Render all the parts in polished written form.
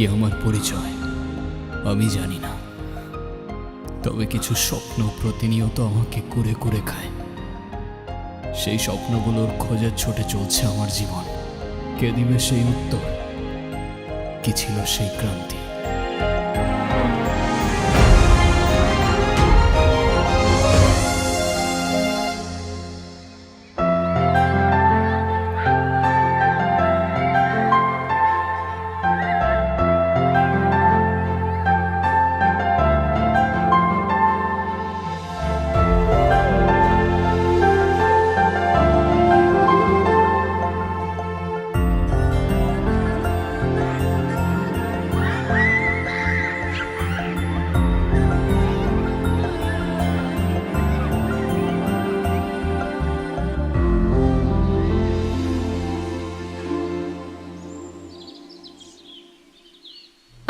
কি আমার পরিচয় আমি জানি না, তবে কিছু স্বপ্ন প্রতিনিয়ত আমাকে কুরে কুরে খায়। সেই স্বপ্নগুলোর খোঁজে ছুটে চলছে আমার জীবন। কে দিবে সেই উত্তর? কি ছিল সেই ক্রান্তি?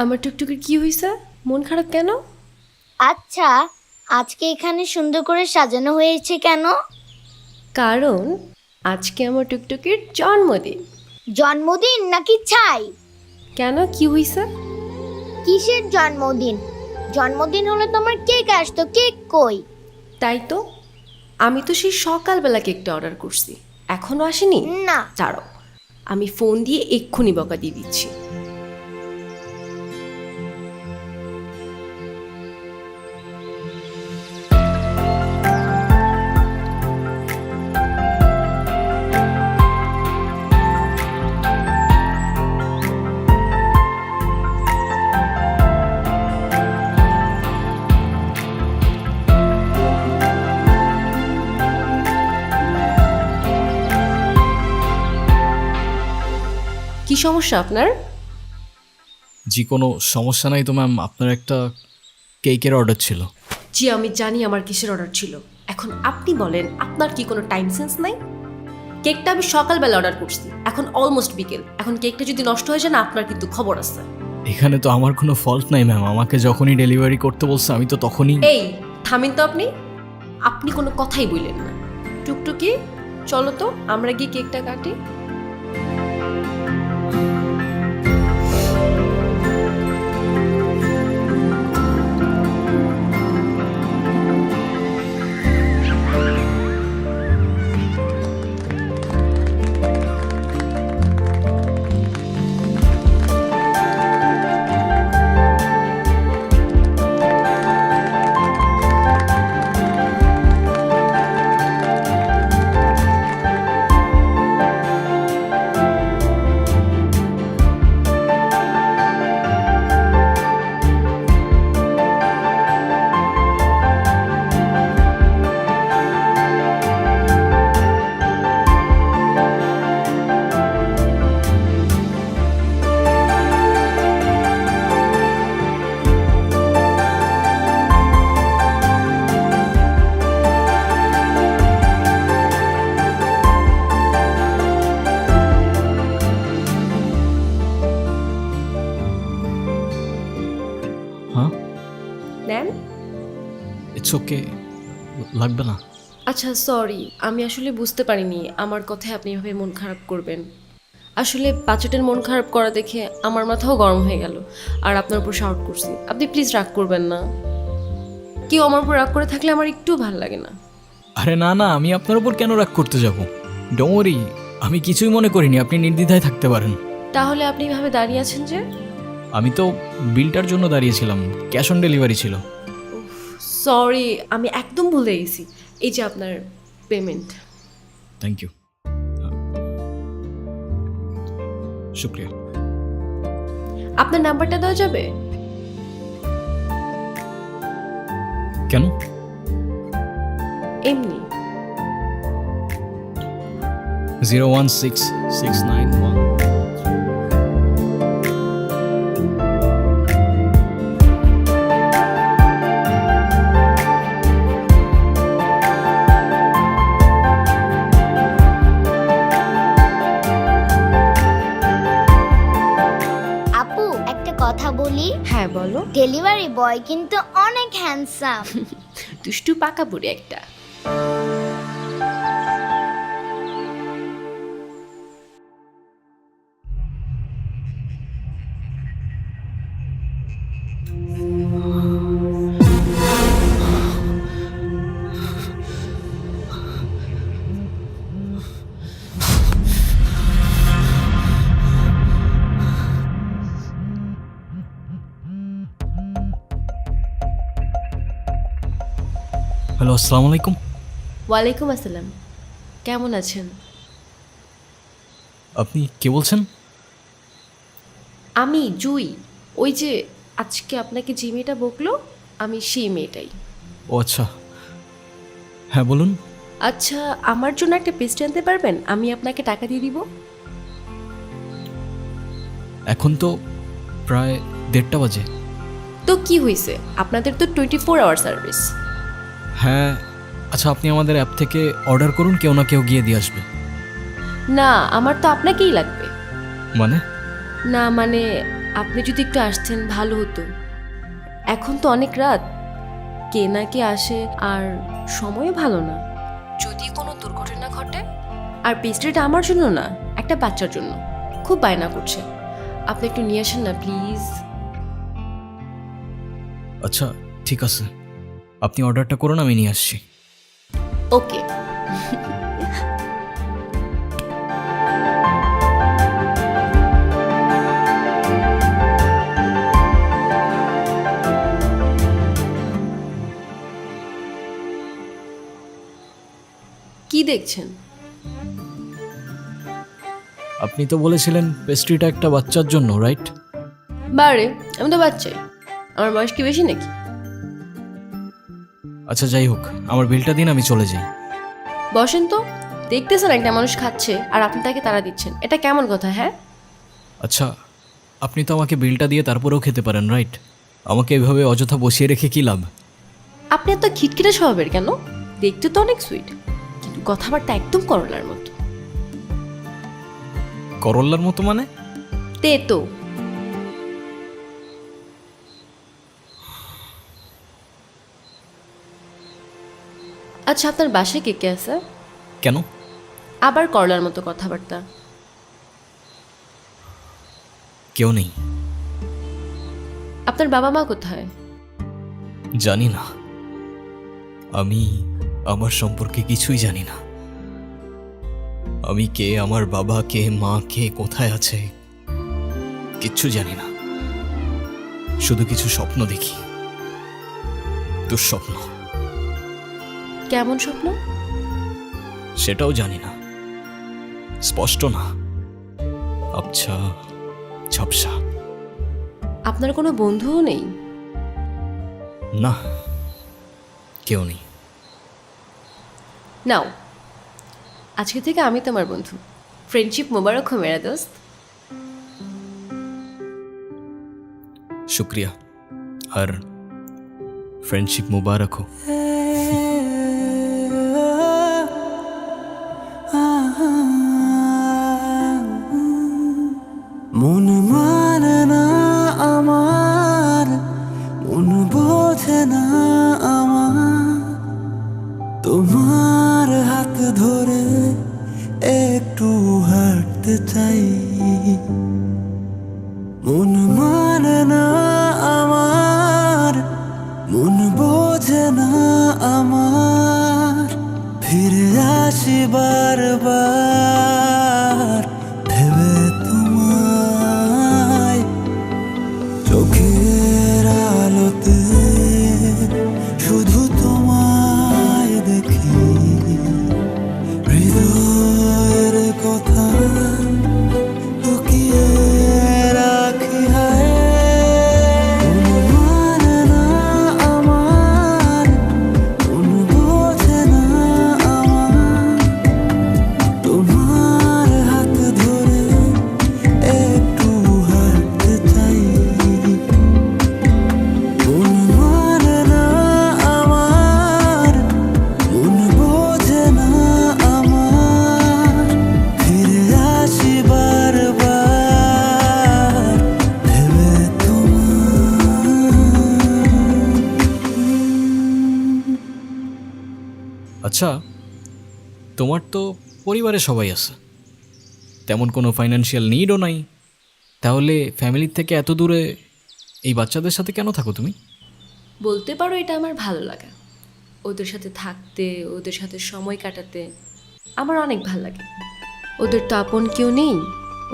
আমার টুকটুকির কি হইছে? মন খারাপ কেন? আচ্ছা, আজকে এখানে সুন্দর করে সাজানো হয়েছে কেন? কারণ আজকে আমার টুকটুকির জন্মদিন। জন্মদিন নাকি ছাই? কেন, কি হইছে? কিসের জন্মদিন? জন্মদিন হলে তোমার কেক আসতো, কেক কই? তাই তো, আমি তো সেই সকালবেলা কেকটা অর্ডার করছি, এখনো আসেনি। না। দাঁড়াও, আমি ফোন দিয়ে এক্ষুনি বকা দিয়ে দিচ্ছি। কি সমস্যা আপনার? জি কোনো সমস্যা নাই তো ম্যাম, আপনার একটা কেকের অর্ডার ছিল। জি আমি জানি আমার কিসের অর্ডার ছিল। এখন আপনি বলেন, আপনার কি কোনো টাইম সেন্স নাই? কেকটা আমি সকালবেলা অর্ডার করছি, এখন অলমোস্ট বিকেল। এখন কেকটা যদি নষ্ট হয়ে যায় না, আপনার কিন্তু খবর আছে। এখানে তো আমার কোনো ফল্ট নাই ম্যাম, আমাকে যখনই ডেলিভারি করতে বলছে আমি তো তখনই। এই থামেন তো আপনি, আপনি কোনো কথাই বললেন না। টুকটুকি চলো তো, আমরা গিয়ে কেকটা কাটি। হ্যাঁ, নেন। ইটস ওকে, লাগবে না। আচ্ছা সরি, আমি আসলে বুঝতে পারিনি আমার কথায় আপনি এভাবে মন খারাপ করবেন। আসলে বাচ্চাটার মন খারাপ করা দেখে আমার মাথাও গরম হয়ে গেল, আর আপনার উপর শাউট করছি। আপনি প্লিজ রাগ করবেন না। কেউ আমার উপর রাগ করে থাকলে আমার একটু ভালো লাগে না। আরে না না, আমি আপনার উপর কেন রাগ করতে যাব? ডোন্ট ওয়ারি, আমি কিছুই মনে করিনি, আপনি নির্দ্বিধায় থাকতে পারেন। তাহলে আপনি এভাবে দাঁড়িয়ে আছেন যে? আমি তো বিলটার জন্য দাঁড়িয়েছিলাম, ক্যাশ অন ডেলিভারি ছিল। সরি, আমি একদম ভুলে গেছি। এই যে আপনার পেমেন্ট। থ্যাংক ইউ, শুক্রিয়া। আপনার নাম্বারটা দেওয়া যাবে? কেন? এমনি। 01669 আপু, একটা কথা বলি। হ্যাঁ বলো। ডেলিভারি বয় কিন্তু অনেক হ্যান্ডসাম। দুষ্টু পাকা বুড়ি একটা। হ্যালো, আসসালামু আলাইকুম। ওয়ালাইকুম আসসালাম। কেমন আছেন? আপনি কে বলছেন? আমি জুই। ওই যে আজকে আপনাকে যে মেয়েটা বকলো, আমি সেই মেয়েটাই। ও আচ্ছা, হ্যাঁ বলুন। আচ্ছা, আমার জন্য একটা পেস্ট্রি আনতে পারবেন? আমি আপনাকে টাকা দিয়ে দিব। এখন তো প্রায় 1:30 বাজে। তো কি হয়েছে, আপনাদের তো 24 আওয়ার সার্ভিস। হ্যাঁ আচ্ছা, আপনি আমাদের অ্যাপ থেকে অর্ডার করুন, কেউ না কেউ গিয়ে দিয়ে আসবে। না, আমার তো আপনাকেই লাগবে। মানে? না মানে, আপনি যদি একটু আসতেন ভালো হতো। এখন তো অনেক রাত, কে না কে আসে, আর সময়ও ভালো না। যদি কোনো দুর্ঘটনা ঘটে। আর পেস্ট্রিটা আমার জন্য না, একটা বাচ্চার জন্য। খুব বায়না করছে, আপনি একটু নিয়ে আসেন না প্লিজ। আচ্ছা ঠিক আছে, আপনি অর্ডারটা করুন, আমি নিয়ে আসছি। ওকে। কি দেখছেন? আপনি তো বলেছিলেন পেস্ট্রিটা একটা বাচ্চার জন্য, রাইট? বারে, আমি তো বাচ্চাই। আমার বয়স কি বেশি নাকি? আচ্ছা যাই হোক, আমার বিলটা দিন, আমি চলে যাই। বসেন তো। দেখতেছেন একটা মানুষ খাচ্ছে আর আপনি তাকে তাড়া দিচ্ছেন, এটা কেমন কথা? হ্যাঁ, আচ্ছা, আপনি তো আমাকে বিলটা দিয়ে তারপরেও খেতে পারেন, রাইট? আমাকে এভাবে অযথা বসিয়ে রেখে কী লাভ? আপনি এত খিটখিটে স্বভাবের কেন? দেখতে তো অনেক সুইট, কিন্তু কথাবার্তা একদম করলার মতো। করল্লার মতো মানে? তে তো। আচ্ছা, আপনার বাসায় কে কে আছে? কেন? আবার করলার মতো কথাবার্তা। কেউ নেই। আপনার বাবা মা কোথায়? জানি না, আমি আমার সম্পর্কে কিছুই জানি না। আমি কে, আমার বাবা কে, মা কে, কোথায় আছে, কিচ্ছু জানি না। শুধু কিছু স্বপ্ন দেখি, দুঃস্বপ্ন। কেমন স্বপ্ন? সেটাও জানি না, স্পষ্ট না, আবছা ঝাপসা। আপনার কোনো বন্ধুও নেই? না, কেউ নেই। নাও, আজকে থেকে আমি তোমার বন্ধু। ফ্রেন্ডশিপ মোবারক হো মেরা দোস্ত। শুক্রিয়া, আর ফ্রেন্ডশিপ মুবারক हो। মন মানে না আমার, মন বোঝে না আমার, তোমার হাত ধরে একটু হাঁটতে চাই। মন মানে না আমার, মন বোঝে না আমার, ফিরে আসি বারবার ভেবে তোমায়। চোখের আলোতে শুধু তোমায় দেখি, হৃদয়ের কথা লুকিয়ে রাখি। হায় মন মানে না আমার, মন বোঝে না আমার, তোমার হাত ধরে একটু হাঁটতে চাই। মন মানে না আমার, মন বোঝে না আমার, ফিরে আসি বারবার ভেবে তোমায়। আচ্ছা, তোমার তো পরিবারে সবাই আছে, তেমন কোনো ফাইন্যান্সিয়াল নিডও নাই, তাহলে ফ্যামিলির থেকে এত দূরে এই বাচ্চাদের সাথে কেন থাকো তুমি? বলতে পারো এটা আমার ভালো লাগা। ওদের সাথে থাকতে, ওদের সাথে সময় কাটাতে আমার অনেক ভালো লাগে। ওদের তো আপন কেউ নেই।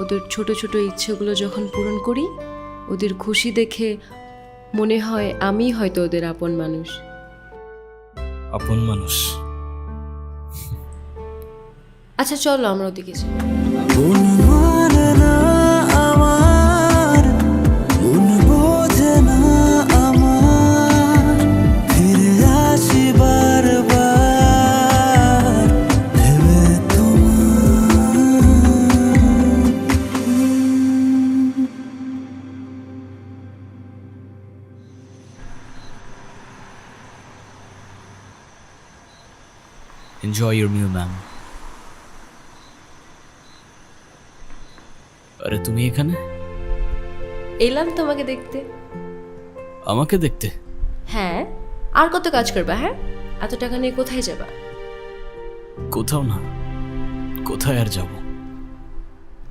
ওদের ছোট ছোট ইচ্ছেগুলো যখন পূরণ করি, ওদের খুশি দেখে মনে হয় আমি হয়তো ওদের আপন মানুষ। আপন মানুষ। আচ্ছা চলো আমরা ওদিকে যাই। মন মানে না আমার, মন বোঝে না আমার, ফিরে আসি বারবার ভেবে Enjoy your meal, ma'am. আরে তুমি এখানে? এলাম তোমাকে দেখতে। আমাকে দেখতে? হ্যাঁ, আর কত কাজ করবা? হ্যাঁ, এত টাকা নিয়ে কোথায় যাবা? কোথাও না। কোথায় আর যাব?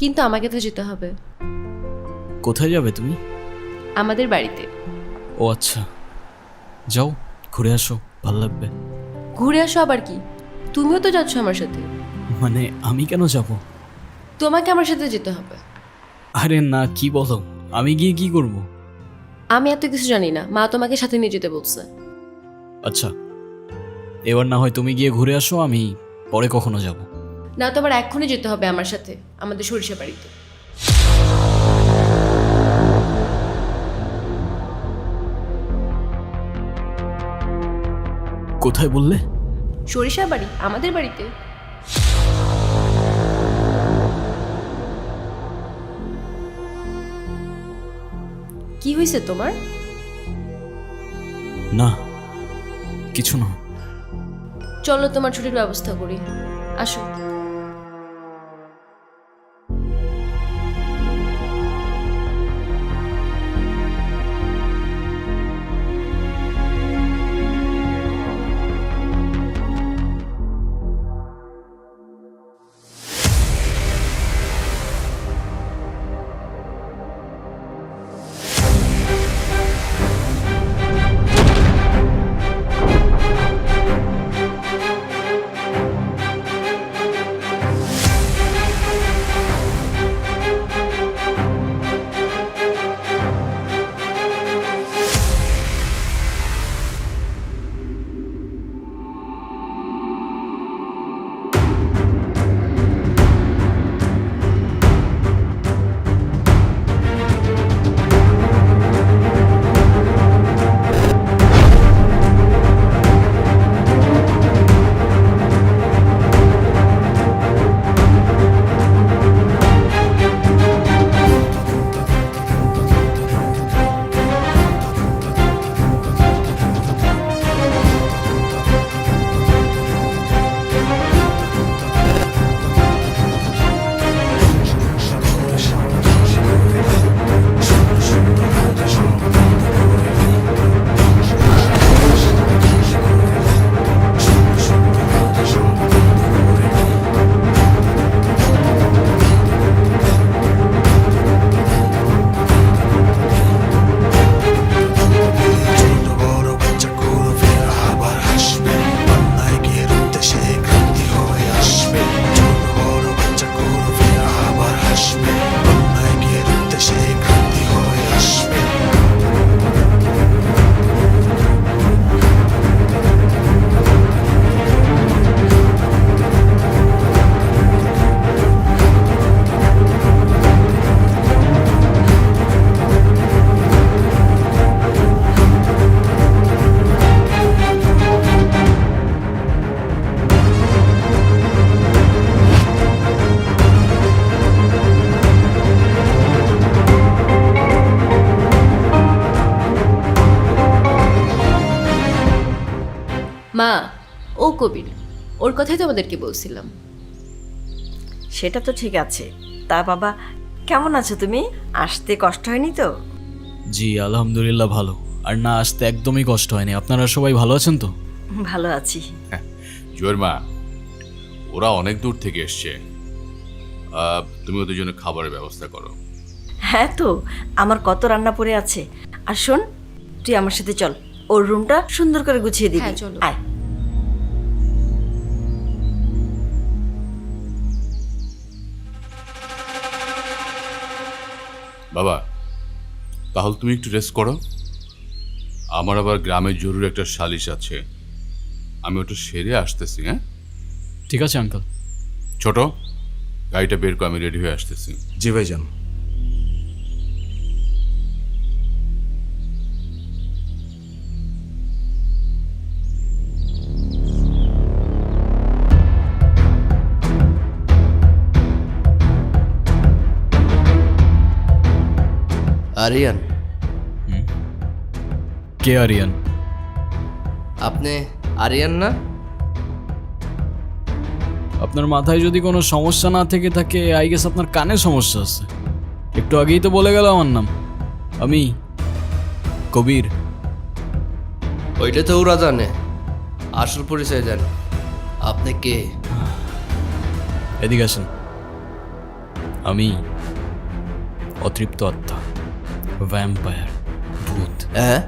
কিন্তু আমাকে তো যেতে হবে। কোথায় যাবে তুমি? আমাদের বাড়িতে। ও আচ্ছা, যাও ঘুরে আসো, ভালো লাগবে। ঘুরে আসো আবার কি? তুমিও তো যাচ্ছ আমার সাথে। মানে আমি কেন যাব? তোমাকে আমার সাথে যেতে হবে। আরে না, কি বলো? আমি গিয়ে কি করব? আমি এত কিছু জানি না, মা তোমাকে সাথে নিয়ে যেতে বলছে। আচ্ছা, এবার না হয় তুমি গিয়ে ঘুরে আসো, আমি পরে কখনো যাব। না, তোমার এক্ষুনি যেতে হবে আমার সাথে আমাদের সরিষা বাড়িতে। কোথায় বললে? সরিষা বাড়ি, আমাদের বাড়িতে। কি হয়েছে তোমার? না, কিছু না। চলো তোমার ছুটির ব্যবস্থা করি, আসো। মা, ও কবির, ওর কথাই তো আমাদেরকে বলছিলাম। সেটা তো ঠিক আছে। তা বাবা, কেমন আছো তুমি? আসতে কষ্ট হয়নি তো? জি আলহামদুলিল্লাহ ভালো। আর না আসতে একদমই কষ্ট হয়নি। আপনারা সবাই ভালো আছেন তো? ভালো আছি। জয়ের মা, ওরা অনেক দূর থেকে এসছে, তুমি ওদের জন্য খাবারের ব্যবস্থা করো। হ্যাঁ তো, আমার কত রান্না পড়ে আছে। আর শোন, তুই আমার সাথে চল, ওর রুমটা সুন্দর করে গুছিয়ে দিবি। হ্যাঁ, চলো। আয়। বাবা, তাহলে তুমি একটু রেস্ট করো। আমার আবার গ্রামের জরুরি একটা সালিশ আছে, আমি ওটা সেরে আসতেছি। হ্যাঁ ঠিক আছে আঙ্কেল। ছোট, গাড়িটা বের করে, আমি রেডি হয়ে আসতেছি। জি ভাইজান। আরিয়ান, কে আরিয়ান? আপনি আরিয়ান না? আপনার মাথায় যদি কোনো সমস্যা না থেকে থাকে, আই গেস আপনার কানে সমস্যা আছে। একটু আগেই তো বলে গেল আমার নাম, আমি কবির। ওইটা তো ওরা জানে, আসল পরিচয় দেন। আপনি কে? এদিকে আসেন। আমি অতৃপ্ত আত্মা, ভ্যাম্পায়ার, ভূত। হ্যাঁ,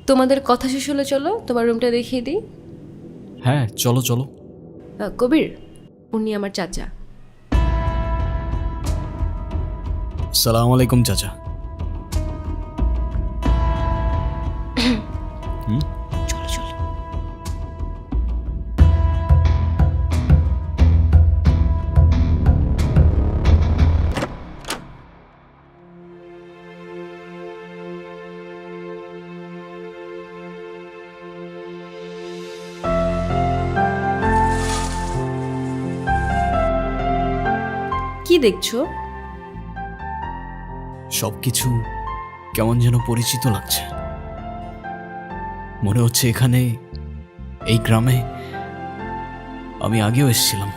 তোমাদের কথা শেষ হলে চলো তোমার রুমটা দেখিয়ে দিই। হ্যাঁ চলো চলো। কবির, উনি আমার চাচা। সালাম আলাইকুম চাচা। চলো চলো। কি দেখছো? সবকিছু কেমন যেন পরিচিত লাগছে। মনে হচ্ছে এখানে, এই গ্রামে আমি আগেও এসেছিলাম।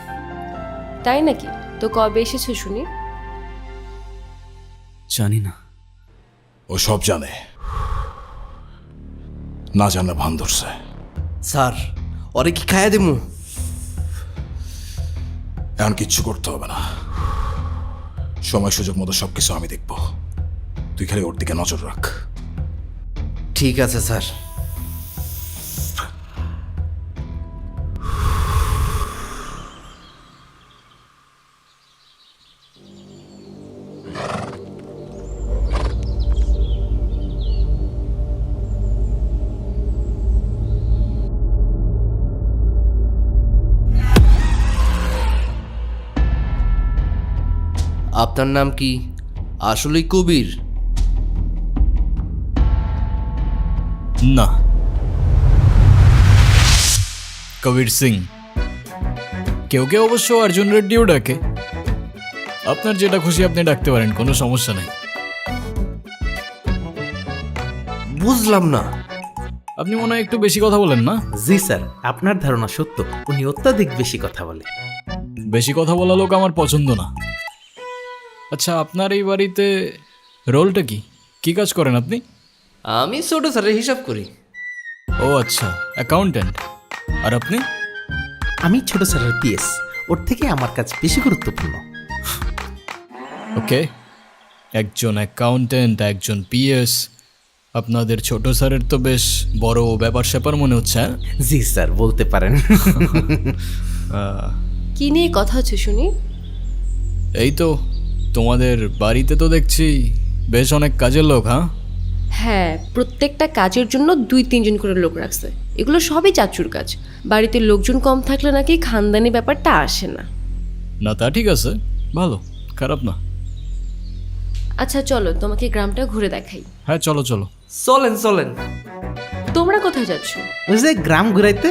তাই নাকি? তো কবে এসেছো শুনি? জানি না। ও সব জানে, না জানলে ভান ধরছে। স্যার, ওরে কি খাইয়া দিমু? এখন কিচ্ছু করতে হবে না, সময় সুযোগ মতো সবকিছু আমি দেখব। তুই খালি ওর দিকে নজর রাখ। ঠিক আছে স্যার। আপনার নাম কি আসলেই কবির? না, কবির সিং। কেউ কেউ অবশ্য অর্জুন রেড্ডিও ডাকে। আপনার যেটা খুশি আপনি ডাকতে পারেন, কোনো সমস্যা নেই। বুঝলাম না। আপনি মনে হয় একটু বেশি কথা বলেন না? জি স্যার, আপনার ধারণা সত্য, উনি অত্যাধিক বেশি কথা বলে। বেশি কথা বলা লোক আমার পছন্দ না। আচ্ছা, আপনার এই বাড়িতে রোলটা কি? কি কাজ করেন আপনি? আমি ছোট স্যারের হিসাব করি। ও আচ্ছা, অ্যাকাউন্ট্যান্ট। আর আপনি? আমি ছোট স্যারের পিএস, ওর থেকে আমার কাজ বেশি গুরুত্বপূর্ণ। ওকে, একজন অ্যাকাউন্ট্যান্ট, একজন পিএস। আপনাদের ছোট স্যারের তো বেশ বড় ব্যাপার স্যাপার মনে হচ্ছে। হ্যাঁ? জি স্যার, বলতে পারেন। কি নিয়ে কথা হচ্ছে শুনি? এই তো, তোমাদের বাড়িতে তো দেখছি বেশ অনেক কাজের লোক। হ্যাঁ হ্যাঁ, প্রত্যেকটা কাজের জন্য 2-3 জন করে লোক রাখছে। এগুলো সবই চাচুর কাজ। বাড়িতে লোকজন কম থাকলে নাকি খানদানি ব্যাপারটা আসে না। না, তা ঠিক আছে, ভালো, খারাপ না। আচ্ছা চলো, তোমাকে গ্রামটা ঘুরে দেখাই। হ্যাঁ চলো চলো। চলেন চলেন। তোমরা কোথায় যাচ্ছ? ওই যে গ্রাম ঘুরাইতে।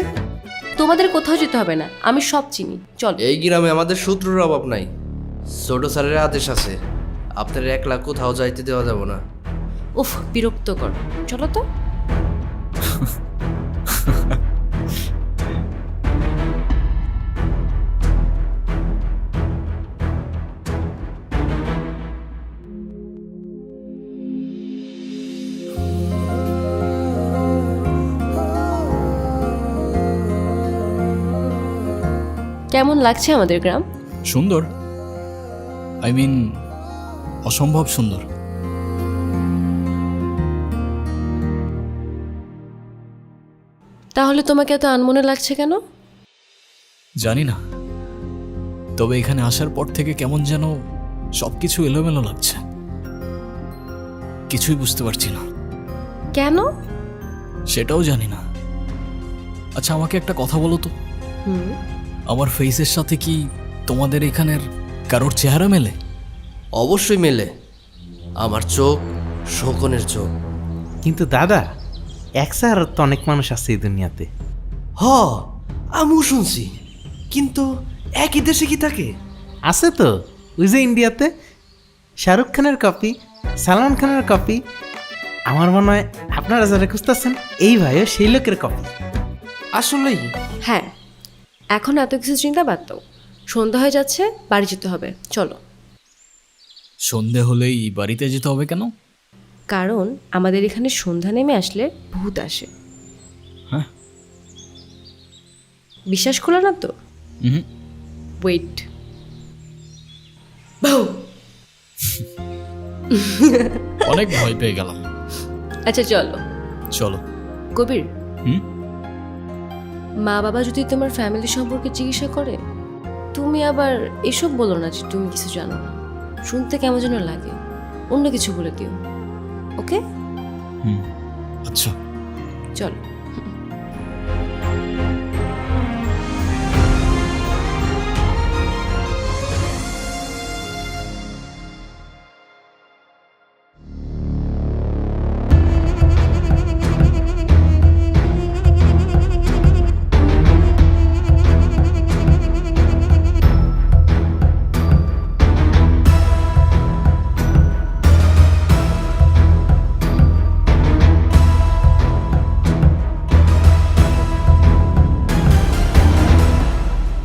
তোমাদের কোথাও যেতে হবে না, আমি সব চিনি। চলো। এই গ্রামে আমাদের শত্রুর অভাব নাই। ছোট স্যারের আদেশ আছে, আপনার একলা কোথাও যাইতে দেওয়া যাব না। উফ, বিরক্তকর। চলো তো। কেমন লাগছে আমাদের গ্রাম? সুন্দর, আই মিন অসম্ভব সুন্দর। তাহলে তোমাকে এত আনমনে লাগছে কেন? জানি না, তবে এখানে আসার পর থেকে কেমন যেন সব কিছু এলোমেলো লাগছে, কিছুই বুঝতে পারছি না। কেন? সেটাও জানি না। আচ্ছা, আমাকে একটা কথা বলো তো, হুম, আমার ফেসের সাথে কি তোমাদের এখানের কারোর চেহারা মেলে? অবশ্যই মেলে। আমার চোখ শোকনের চোখ। কিন্তু দাদা, এক চেহারার তো অনেক মানুষ আছে এই দুনিয়াতে। হ, আমিও শুনছি, কিন্তু একই দেশে কি থাকে? আছে তো, ওই যে ইন্ডিয়াতে শাহরুখ খানের কপি, সালমান খানের কপি। আমার মনে হয় আপনারা যারা খুঁজতেছেন এই ভাইও সেই লোকের কপি। আসলেই? হ্যাঁ, এখন এত কিছু চিন্তা বাদ দাও। সন্ধ্যা হয়ে যাচ্ছে, বাড়ি যেতে হবে, চলো। সন্ধে হলেই বাড়িতে যেতে হবে কেন? কারণ আমাদের এখানে সন্ধ্যা নেমে আসলে ভূত আসে। হ্যাঁ? বিশ্বাস করলো না তো? হুম। ওয়েট। অনেক ভয় পেয়ে গেলাম। আচ্ছা চলো। চলো। কবির, হুম? মা বাবা যদি তোমার ফ্যামিলি সম্পর্কে জিজ্ঞাসা করে, তুমি আবার এসব বলো না যে তুমি কিছু জানো না। শুনতে কেমন যেন লাগে, অন্য কিছু বলে দিও। ওকে? হুম, আচ্ছা। চলো।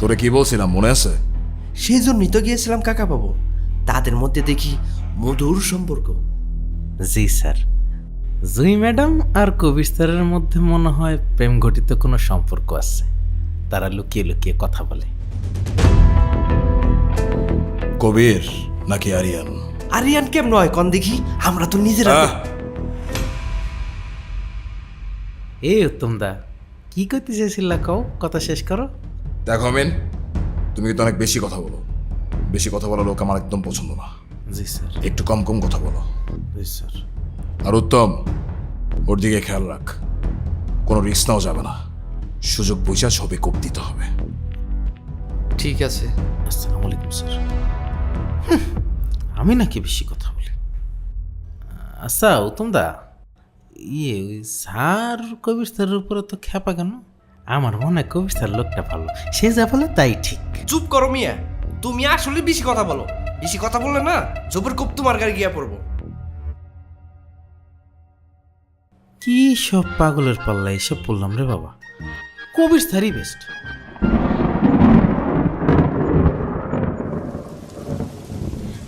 তোরে কি বলছিলাম মনে আছে? সেই জন্যই তো গিয়েছিলাম কাকা বাবু। তাদের মধ্যে দেখি মধুর সম্পর্ক। জি স্যার, জুই ম্যাডাম আর কবির স্যারের মধ্যে মনে হয় প্রেম ঘটিত কোনো সম্পর্ক আছে। তারা লুকিয়ে লুকিয়ে কথা বলে। কবির নাকি আরিয়ান? আরিয়ান কেমন হয় কন দেখি, আমরা তো নিজেরা। আহ! এ উত্তম দা, কি করতে চাইছিল কও, কথা শেষ করো। দেখো মেন, তুমি কিন্তু অনেক বেশি কথা বলো। বেশি কথা বলা লোক আমার একদম পছন্দ না। জি স্যার। একটু কম কম কথা বলো। জি স্যার। আর উত্তম, ওর দিকে খেয়াল রাখ, কোনো রিস্ক নাও যাবে না। সুযোগ বুঝা ছবি কোপ দিতে হবে। ঠিক আছে। আসসালামু আলাইকুম স্যার। আমি নাকি বেশি কথা বলি? আচ্ছা উত্তম দা, ওই স্যার কবির স্যারের উপরে তো খেপা কেন? আমার মনে হয় কবির স্যার লোকটা ভালো, সে যা বলে তাই ঠিক। চুপ করো মিয়া, তুমি আসলে বেশি কথা বলো। বেশি কথা বললে না জোপের কোপ তোমার গায়ে গিয়া পড়বো। কি সব পাগলের পাল্লা এসব বললাম রে বাবা, কবির স্যারই বেস্ট।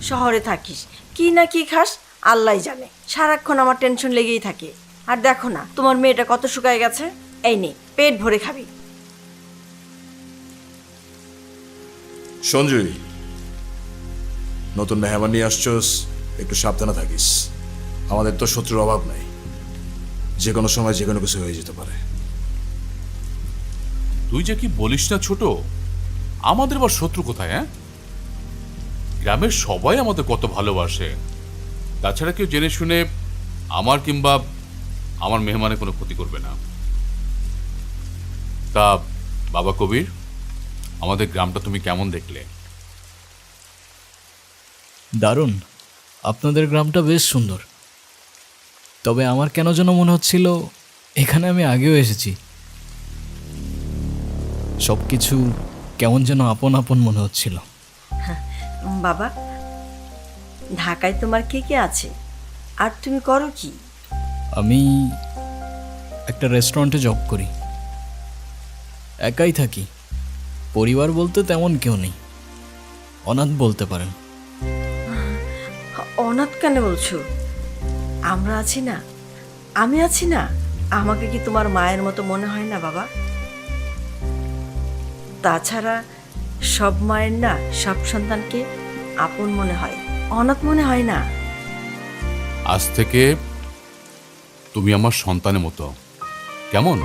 শহরে থাকিস, কি না কি খাস আল্লাহ জানে। সারাক্ষণ আমার টেনশন লেগেই থাকে। আর দেখো না তোমার মেয়েটা কত শুকায় গেছে। এই নে, পেট ভরে খাবি। সঞ্জয়, নতুন মেহমান নিয়ে আসছোস, একটু সাবধানে থাকিস। আমাদের তো শত্রুর অভাব নাই, যে কোনো সময় যে কোনো কিছু হয়ে যেতে পারে। তুই যে কি বলিস না ছোট, আমাদের আবার শত্রু কোথায়? হ্যাঁ, গ্রামের সবাই আমাদের কত ভালোবাসে। তাছাড়া কেউ জেনে শুনে আমার কিংবা আমার মেহমানের কোনো ক্ষতি করবে না। তা বাবা কবির, আমাদের গ্রামটা তুমি কেমন দেখলে? দারুণ, আপনাদের গ্রামটা বেশ সুন্দর। তবে আমার কেন যেন মনে হচ্ছিল এখানে আমি আগেও এসেছি। সব কিছু কেমন যেন আপন আপন মনে হচ্ছিল। বাবা, ঢাকায় তোমার কে কে আছে আর তুমি করো কি? আমি একটা রেস্টুরেন্টে জব করি, একাই থাকি। পরিবার বলতে তেমন কেউ নেই, অনাথ বলতে পারেন। অনাথ কেন বলছো? আমরা আছি না, আমি আছি না। আমাকে কি তোমার মায়ের মতো মনে হয় না বাবা? তাছাড়া সব মায়ের না সব সন্তানকে আপন মনে হয়, অনাথ মনে হয় না। আজ থেকে তুমি আমার সন্তানের মতো, কেমন?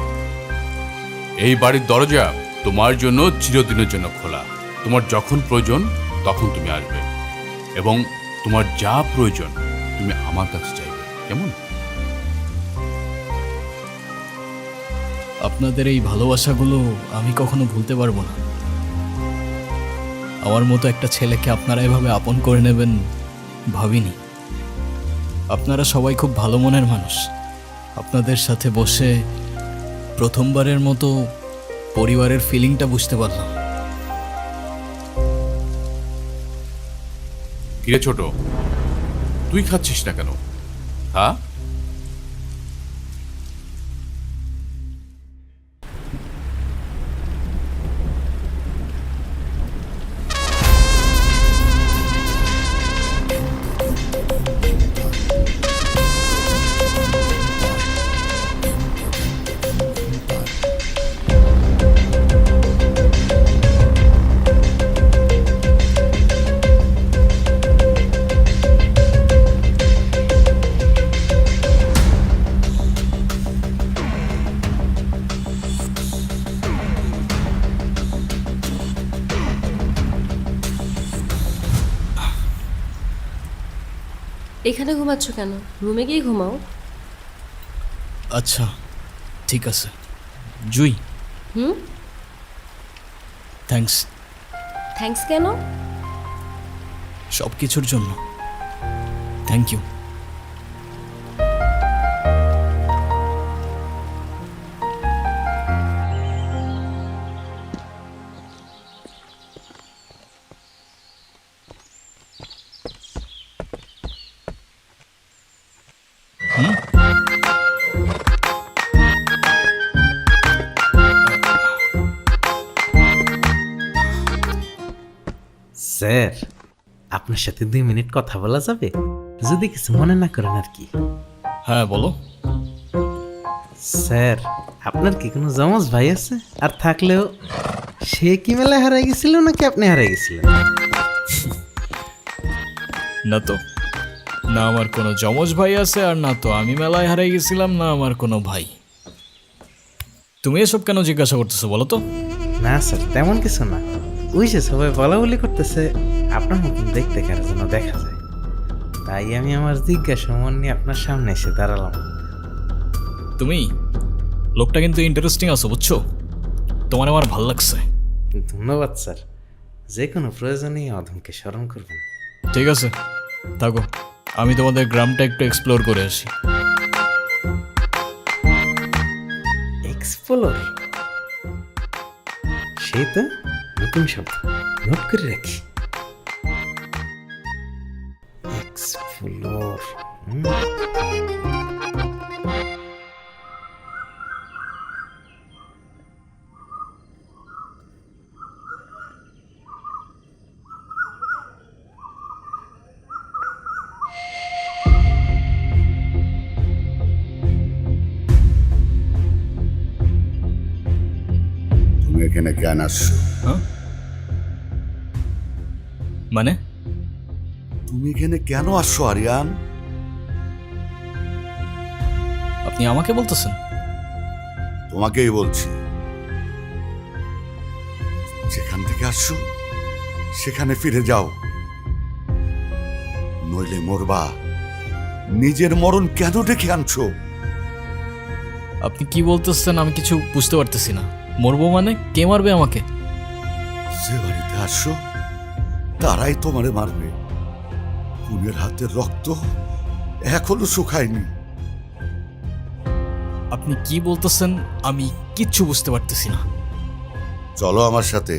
এই বাড়ির দরজা তোমার জন্য চিরদিনের জন্য খোলা। তোমার যখন প্রয়োজন তখন তুমি আসবে। এবং তোমার যা প্রয়োজন তুমি আমার কাছে চাইবে, কেমন? আপনাদের এই ভালোবাসাগুলো আমি কখনো ভুলতে পারবো না। আমার মতো একটা ছেলেকে আপনারা এভাবে আপন করে নেবেন ভাবিনি। আপনারা সবাই খুব ভালো মনের মানুষ। আপনাদের সাথে বসে প্রথমবারের মতো পরিবারের ফিলিংটা বুঝতে পারলাম। কিরে ছোট, তুই খাচ্ছিস না কেন? হ্যাঁ, এখানে ঘুমাচ্ছ কেন? রুমে গিয়ে ঘুমাও। আচ্ছা ঠিক আছে। জুই, থ্যাঙ্কস। থ্যাঙ্কস কেন? সব কিছুর জন্য থ্যাংক ইউ। স্যার, আপনার সাথে 2 মিনিট কথা বলা যাবে? যদি কিছু মনে না করেন আর কি। হ্যাঁ বলো। স্যার, আপনার কি কোনো জমজ ভাই আছে? আর থাকলেও সে কি মেলায় হারাই গেছিল নাকি আপনি হারাই গেছিলেন? না তো, না আমার কোনো যমজ ভাই আছে, আর না তো আমি মেলায় হারাই গেছিলাম, না আমার কোনো ভাই। তুমি এসব কেন জিজ্ঞাসা করতেছো বলো তো? না স্যার, তেমন কিছু না। ওই যে সবাই বলা বলি করতেছে আপনার মতন দেখতে কার যেন দেখা যায়, তাই আমি আমার জিজ্ঞাসা মন নিয়ে আপনার সামনে এসে দাঁড়ালাম। তুমি লোকটা কিন্তু ইন্টারেস্টিং আছো বুঝছো, তোমার আমার ভাল লাগছে। ধন্যবাদ স্যার, যে কোনো প্রয়োজনে অধমকে স্মরণ করবেন। ঠিক আছে থাকো, আমি তোমাদের গ্রামটা একটু এক্সপ্লোর করে আসি। এক্সপ্লোর, সেই তো নতুন শব্দ, নোট করে রাখি। এক্সপ্লোর, তুমি এখানে কেন আসছো? হ্যাঁ মানে? তুমি এখানে কেন আসছো আরিয়ান? আপনি আমাকে বলতেছেন? তোমাকেই বলছি। যেখান থেকে আসছো সেখানে ফিরে যাও, নইলে মরবা। নিজের মরণ কেন ডেকে আনছো? আপনি কি বলতেছেন আমি কিছু বুঝতে পারতেছি না। মরবো মানে? কে মারবে আমাকে? যে বাড়িতে আসছো তারাই তোমারে মারবে। খুনের হাতের রক্ত এখনো শুকায়নি। আপনি কি বলতেছেন আমি কিচ্ছু বুঝতে পারতেছি না। চলো আমার সাথে,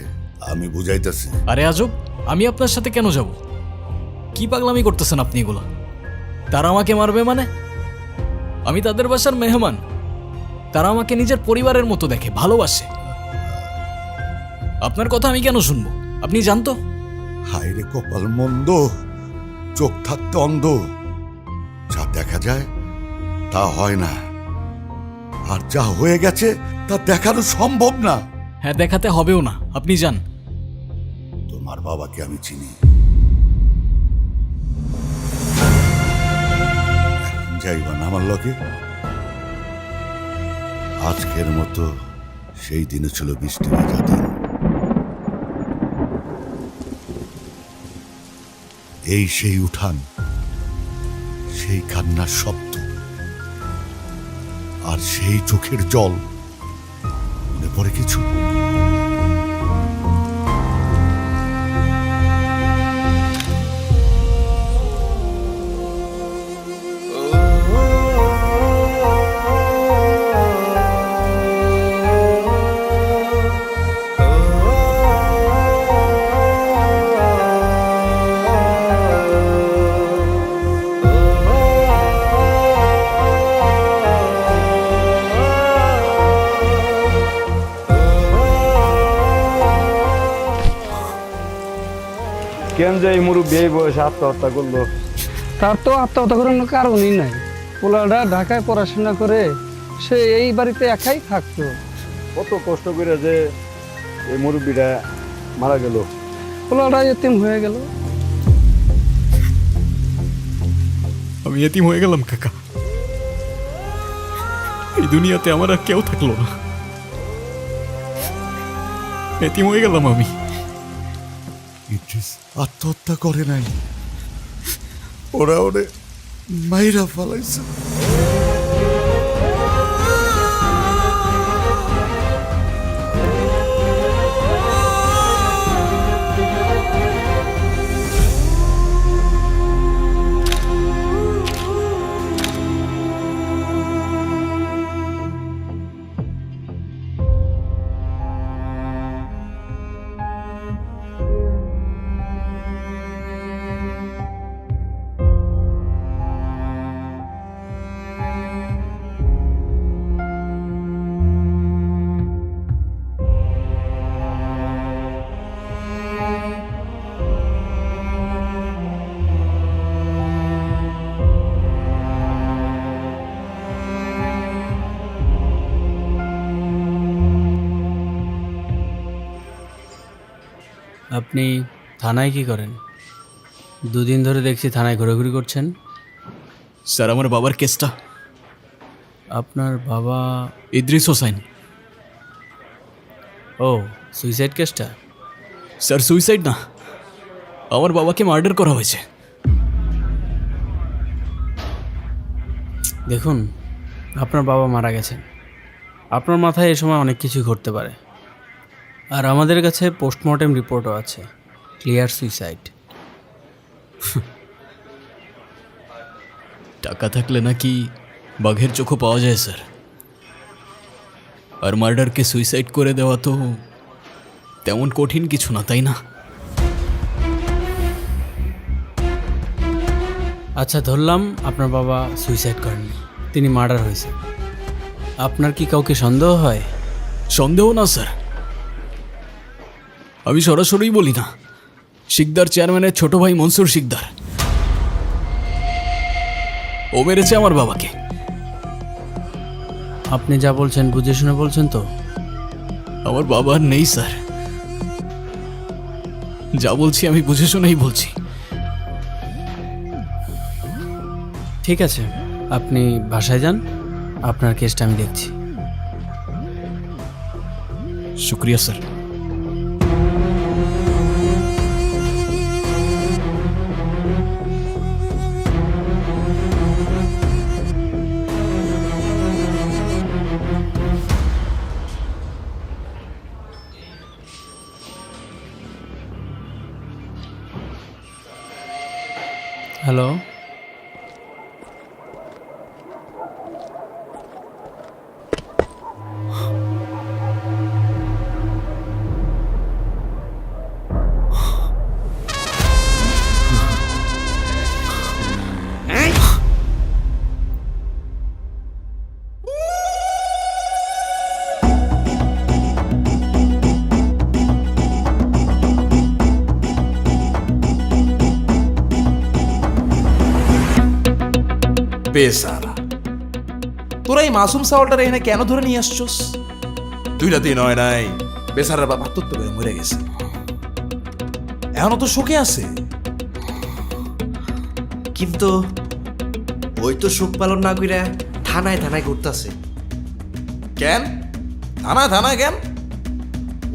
আমি বুঝাইতেছি। আরে আজব, আমি আপনার সাথে কেন যাব? কি পাগলামি করতেছেন আপনি এগুলো? তারা আমাকে মারবে মানে? আমি তাদের বাসার মেহমান, তারা আমাকে নিজের পরিবারের মতো দেখে, ভালোবাসে। আপনার কথা আমি কেন শুনবো? আপনি জানতো? হায় রে কপাল মন্দ, চোখ থাকতে অন্ধ। যা দেখা যায় তা হয় না, আর যা হয়ে গেছে তা দেখানো সম্ভব না। হ্যাঁ দেখাতে হবেও না, আপনি যান। তোমার বাবাকে আমি চিনি। এখন যাইবা না আমার লগে? আজকের মতো সেই দিনে ছিল বৃষ্টি ভেজা দিন। এই সেই উঠান, সেই কান্নার শব্দ, আর সেই চোখের জল। মনে পড়ে কিছু? কেন যে এই মুরব্বী এই বয়সে আত্মহত্যা করলো? তার তো আত্মহত্যা করার কোনো কারণই নাই। পোলাটা ঢাকায় পড়াশোনা করে সে এই বাড়িতে একাই থাকতো। কত কষ্ট করে যে এই মুরব্বীটা মারা গেল। পোলাটা এতিম হয়ে গেল। আমি এতিম হয়ে গেলাম কাকা। এই দুনিয়াতে আমার আর কেউ থাকলো না, এতিম হয়ে গেলাম আমি। ইদ্রিস আত্মহত্যা করে নাই, ওরা ওরে মাইরা ফেলাইছে। আপনি থানায় কি করেন? দুদিন ধরে দেখছি থানায় ঘোরাঘুরি করছেন। স্যার, আমার বাবার কেসটা। আপনার বাবা? ইদ্রিস হোসেন। ও, সুইসাইড কেসটা? স্যার, সুইসাইড না, আমার বাবাকে মার্ডার করা হয়েছে। দেখুন, আপনার বাবা মারা গেছেন, আপনার মাথায় এ সময় অনেক কিছু ঘটতে পারে। আর আমাদের কাছে পোস্টমর্টেম রিপোর্টও আছে, ক্লিয়ার সুইসাইড। টাকা থাকলে নাকি বাঘের চোখও পাওয়া যায় স্যার, আর মার্ডারকে সুইসাইড করে দেওয়া তো তেমন কঠিন কিছু না, তাই না? আচ্ছা, ধরলাম আপনার বাবা সুইসাইড করেননি, তিনি মার্ডার হয়েছে। আপনার কি কাউকে সন্দেহ হয়? সন্দেহ না স্যার, আমি সরাসরি বলি না। শিকদার চেয়ারম্যানের ছোট ভাই মনসুর শিকদার, ও মেরেছে আমার বাবাকে। আপনি যা বলছেন বুঝে শুনে বলছেন তো? আমার বাবা আর নেই স্যার, যা বলছি আমি বুঝে শুনেই বলছি। ঠিক আছে, আপনি বাসায় যান, আপনার কেসটা আমি দেখছি। শুক্রিয়া স্যার। হ্যালো, বেসারা, তোরা এই মাসুম সাওয়ালটার এখানে কেন ধরে নিয়ে আসছস? 2 রাতে নয় নাই, বেসারার বাবা আত্মহত্যা করে মরে গেছে, এখনো তো শোকে আছে। কিন্তু ওই তো শোক পালন না কইরা থানায় থানায় ঘুরতাছে। কেন থানায় কেন?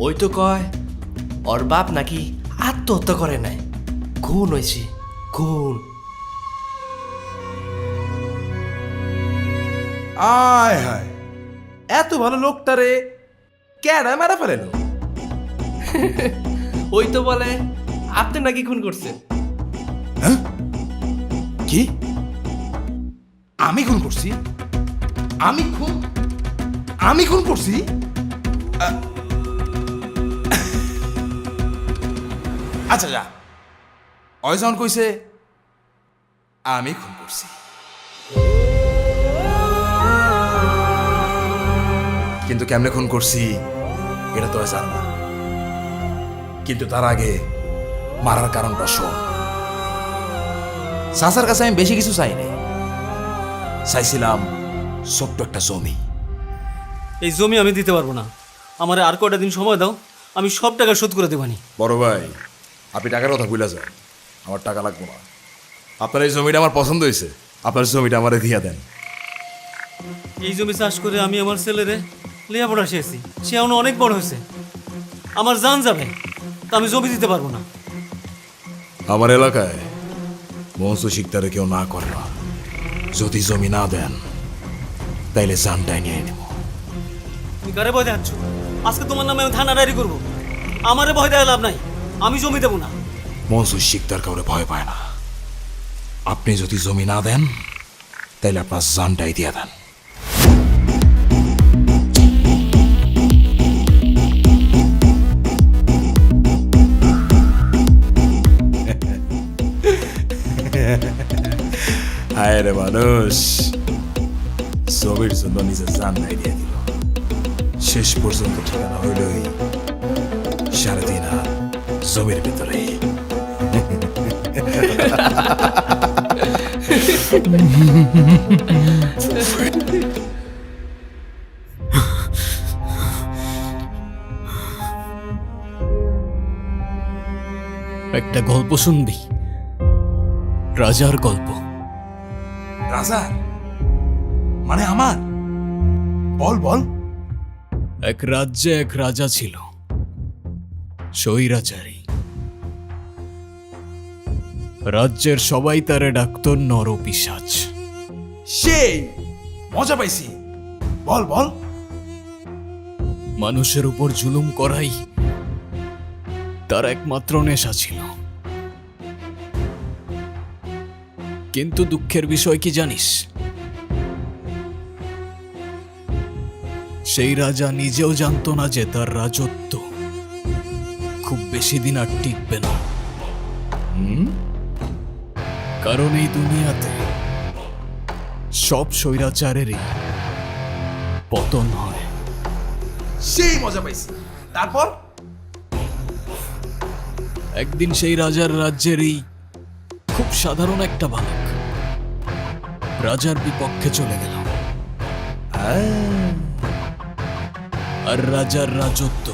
ওই তো কয় ওর বাপ নাকি আত্মহত্যা করে নাই, খুন হয়েছে। খুন। আয় হায়, এত ভালো লোকটারে ক্যাডা মারা ফেলেন? ওই তো বলে আপনি নাকি খুন করছেন। কি? আমি খুন করছি? আমি খুন করছি? আচ্ছা যা, অয়জন কইছে আমি খুন করছি। কিন্তু কেমনে খুন করছি এটা তো জান না। কিন্তু তার আগে মারার কারণটা শোন। চাচার কাছে আমি বেশি কিছু চাই নাই, চাইছিলাম ছোট্ট একটা জমি। এই জমি আমি দিতে পারবো না, আমার আর কয়টা দিন সময় দাও, আমি সব টাকা শোধ করে দেবানি। বড় ভাই, আপনি টাকার কথা ভুলে যান, আমার টাকা লাগবে না। আপনার এই জমিটা আমার পছন্দ হয়েছে, আপনার জমিটা আমারে দিয়ে দেন। এই জমি চাষ করে আমি আমার ছেলেরে লেখাপড়া শিখেছি, সে এখন অনেক বড় হয়েছে, আমার জান যাবে, তা আমি জমি দিতে পারবো না। আমার এলাকায় মঞ্চ শিকদারে কেউ না করে না। যদি জমি না দেন তাইলে জানটাই নিয়ে নেব। তুমি কারে ভয় দেখাচ্ছ? আজকে তোমার নামে আমি থানা ডায়েরি করবো। আমারে ভয় দেওয়া লাভ নাই, আমি জমি দেবো না। মনসুর শিকদার কাউরে ভয় পায় না। আপনি যদি জমি না দেন তাইলে আপনার জানটাই দিয়ে দেন। হায় রে মানুষ, জমির জন্য নিজের জানটাই দিয়ে দিল। শেষ পর্যন্ত ঠিকানা হইলই 3.5 হাত জমির ভিতরে। একটা গল্প শুনবি? রাজার গল্প। রাজার মানে আমার? বল বল। এক রাজ্যে এক রাজা ছিল, স্বৈরাচারী। রাজ্যের সবাই তারে ডাকত নরপিশাচ। সেই মজা পাইছি, বল বল। মানুষের উপর জুলুম করাই তার একমাত্র নেশা ছিল। কিন্তু দুঃখের বিষয় কি জানিস? সেই রাজা নিজেও জানতো না যে তার রাজত্ব খুব বেশি দিন আর টিকবে না। কারণ এই দুনিয়াতে সব স্বৈরাচারেরই পতন হয়। সেই মজা পাইছি। তারপর একদিন সেই রাজার রাজ্যেরই খুব সাধারণ একটা বালক রাজার বিপক্ষে চলে গেল, আর রাজার রাজত্ব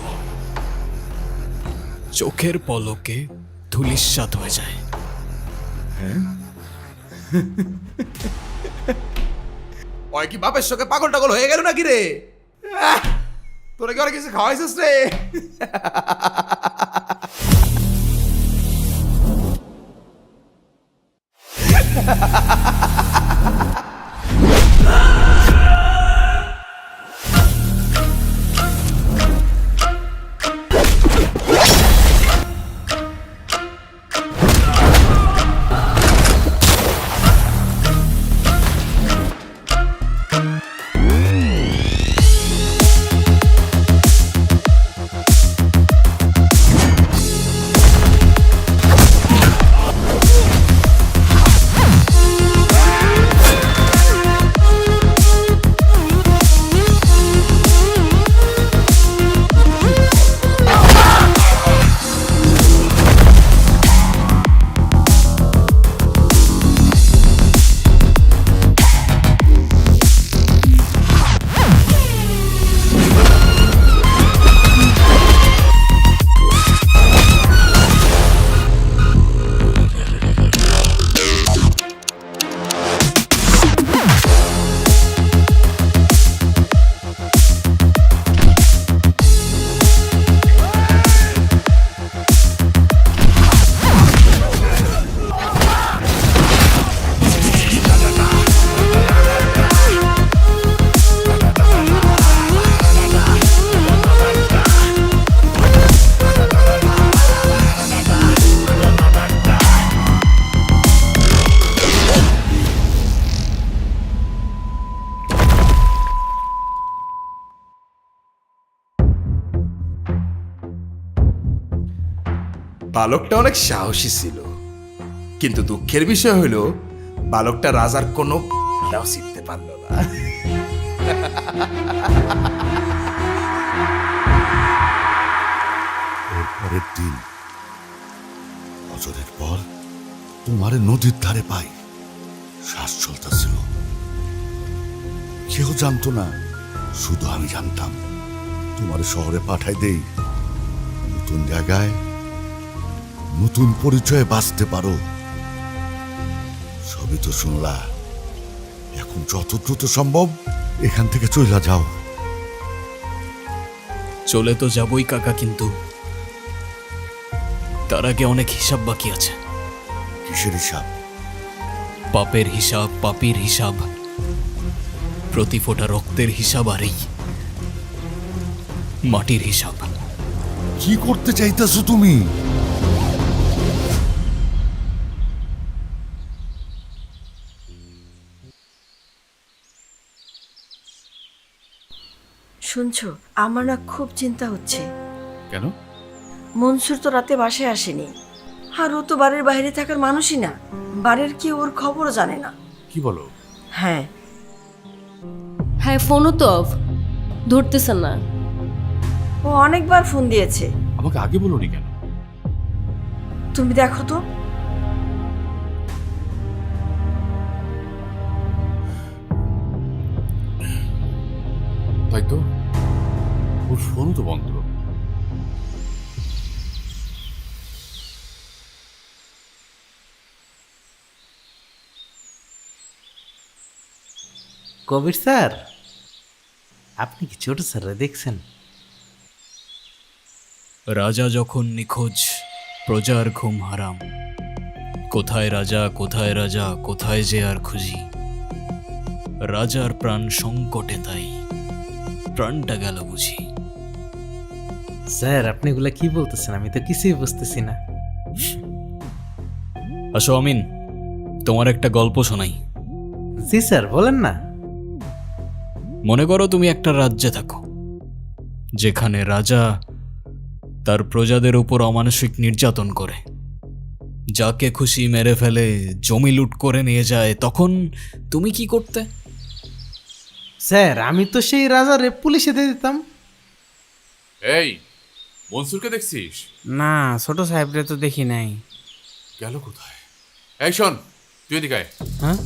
চোখের পলকে ধূলিসাৎ হয়ে যায়। ওই কি বাপের সঙ্গে পাগল টাগল হয়ে গেল নাকি রে? তোরা কি অনেক কিছু খাওয়াইছিস রে? বালকটা অনেক সাহসী ছিল, কিন্তু দুঃখের বিষয় হলো বালকটা রাজার কোনো নাও চিনতে পারল না। এর পরের দিন বছরের পর তোমারে নদীর ধারে পাই, শ্বাস চলতেছিল। কেউ জানতো না, শুধু আমি জানতাম। তোমার শহরে পাঠাই দেই, নতুন জায়গায় নতুন পরিচয়ে বাঁচতে পারো। সবই তো শুনলা, এখন যত দ্রুত সম্ভব এখান থেকে চলে যাও। চলে তো যাবই কাকা, কিন্তু তার আগে অনেক হিসাব বাকি আছে। কিসের হিসাব? পাপের হিসাব, পাপীর হিসাব, প্রতি ফোঁটা রক্তের হিসাব, আর এই মাটির হিসাব। কি করতে চাইতেছো তুমি? শুনছো, আমার না খুব চিন্তা হচ্ছে। কেন? মনসুর তো রাতে বাসায় আসেনি, আর ও তো বাড়ির বাইরে থাকার মানুষই না। বাড়ির কেউ ওর খবরও জানে না। কি বলো? হ্যাঁ, হ্যাঁ, ফোনও তো অফ, ধরতেছেন না। ও অনেকবার ফোন দিয়েছে। আমাকে আগে বলোনি কেন? তুমি দেখো তো। তাই তো, ওর ফোন তো বন্ধ। কবির স্যার, আপনি কি ছোট স্যাররা দেখছেন? রাজা যখন নিখোঁজ, প্রজার ঘুম হারাম। কোথায় রাজা, কোথায় রাজা, কোথায় যে আর খুঁজি। রাজার প্রাণ সংকটে, তাই প্রাণটা গেল বুঝি। স্যার, আপনি এগুলা কি বলতেছেন? আমি তো কিছুই বুঝতেছি না। আসো আমিন, তোমার একটা গল্প শোনাই। জি স্যার, বলেন না। মনে করো তুমি একটা রাজ্যে থাকো, যেখানে রাজা তার প্রজাদের উপর অমানসিক নির্যাতন করে, যাকে খুশি মেরে ফেলে, জমি লুট করে নিয়ে যায়। তখন তুমি কি করতে? স্যার, আমি তো সেই রাজারে পুলিশে দিয়ে দিতাম। এই, মনসুরকে দেখছিস? না, ছোট সাহেবরে তো দেখি নাই। গেল কোথায়? এই শোন, তুই এদিকে আয়। হ্যাঁ,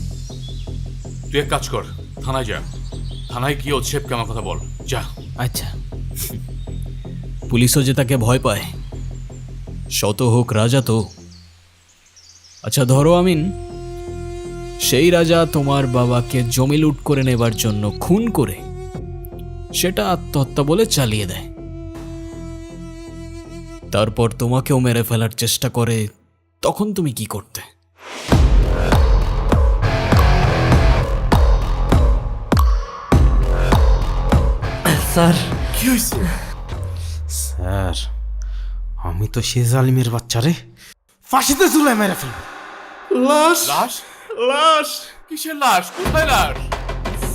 তুই এক কাজ কর, থানায় যা। থানায় গিয়ে ওর ছেপকে আমার কথা বল, যা। আচ্ছা। পুলিশও যে তাকে ভয় পায়, শত হোক রাজা তো। আচ্ছা ধরো আমিন, সেই রাজা তোমার বাবাকে জমি লুট করে নেবার জন্য খুন করে সেটা আত্মহত্যা বলে চালিয়ে দেয়। তারপর তোমাকেও মেরে ফেলার চেষ্টা করে, তখন তুমি কি করতে? স্যার, কি হয়েছে? স্যার, আমি তো সে জালিমের বাচ্চারে ফাঁসিতে ঝুলাই মেরে ফেলবো। লাশ, লাশ? লাশ, কিসের লাশ? কোথায় লাশ?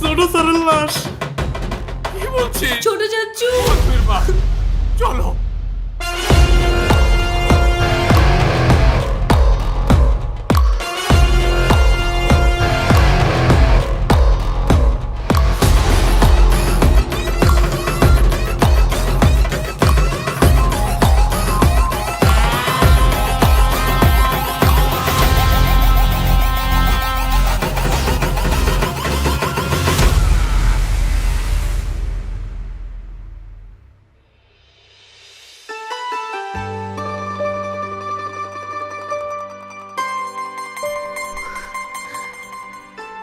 ছোট স্যারের লাশ। কি বলছিস? ছোট চাচু, মনসুর মা, চলো।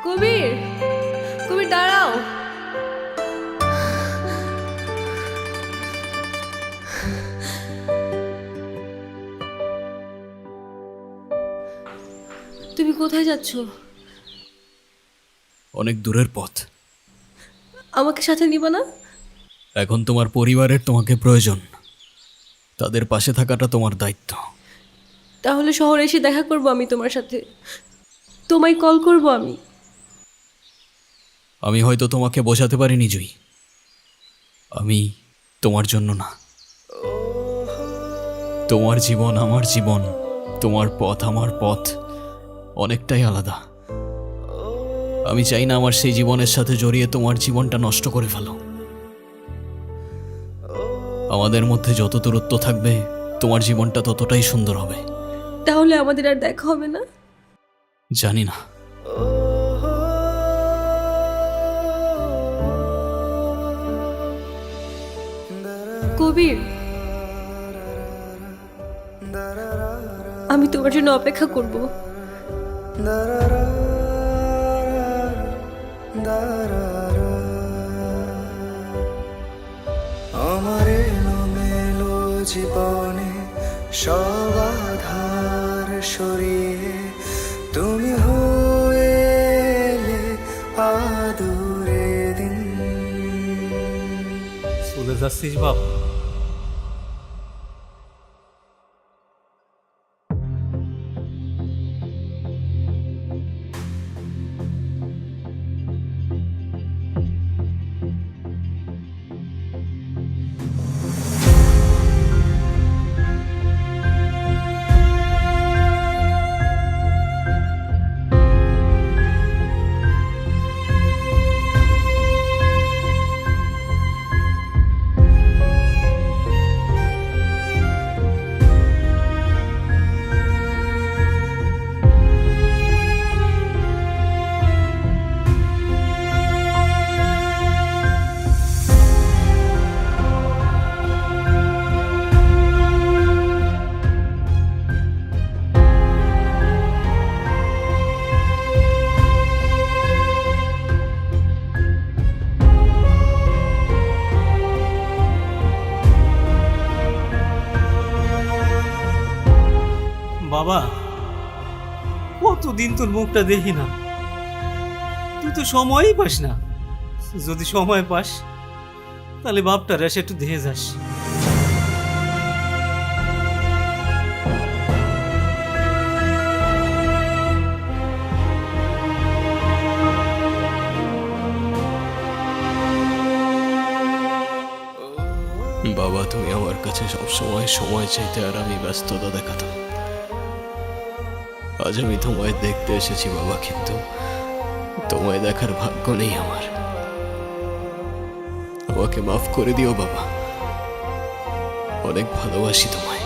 কবির, কবির দাঁড়াও। তুমি কোথায় যাচ্ছ? অনেক দূরের পথ। আমাকে সাথে নিবা না? এখন তোমার পরিবারের তোমাকে প্রয়োজন, তাদের পাশে থাকাটা তোমার দায়িত্ব। তাহলে শহরে এসে দেখা করব আমি তোমার সাথে, তোমায় কল করব আমি। আমি হয়তো তোমাকে বোঝাতে পারিনি জুই, আমি তোমার জন্য না, তোমার জীবন আমার জীবন, তোমার পথ আমার পথ অনেকটাই আলাদা। আমি চাই না আমার সেই জীবনের সাথে জড়িয়ে তোমার জীবনটা নষ্ট করে ফেলো। আমাদের মধ্যে যত দূরত্ব থাকবে তোমার জীবনটা ততটাই সুন্দর হবে। তাহলে আমাদের আর দেখা হবে না? জানি না। কবির, আমি তোমার জন্য অপেক্ষা করব। আমার এলোমেলো জীবনে সব আধার সরিয়ে তুমি হয়ে এলে আদুরে দিন। চলে যাচ্ছিস বাপ? বাবা, কতদিন তোর মুখটা দেখি না। তুই তো সময়ই পাস না। যদি সময় পাস তাহলে বাপটার এসে একটু দেখে যাস। বাবা, তুমি আমার কাছে সবসময় সময় চাইতে আর আমি ব্যস্ততা দেখাতাম। আজ আমি তোমায় দেখতে এসেছি বাবা, কিন্তু তোমায় দেখার ভাগ্য নেই আমার। আমাকে মাফ করে দিও বাবা, অনেক ভালোবাসি তোমায়।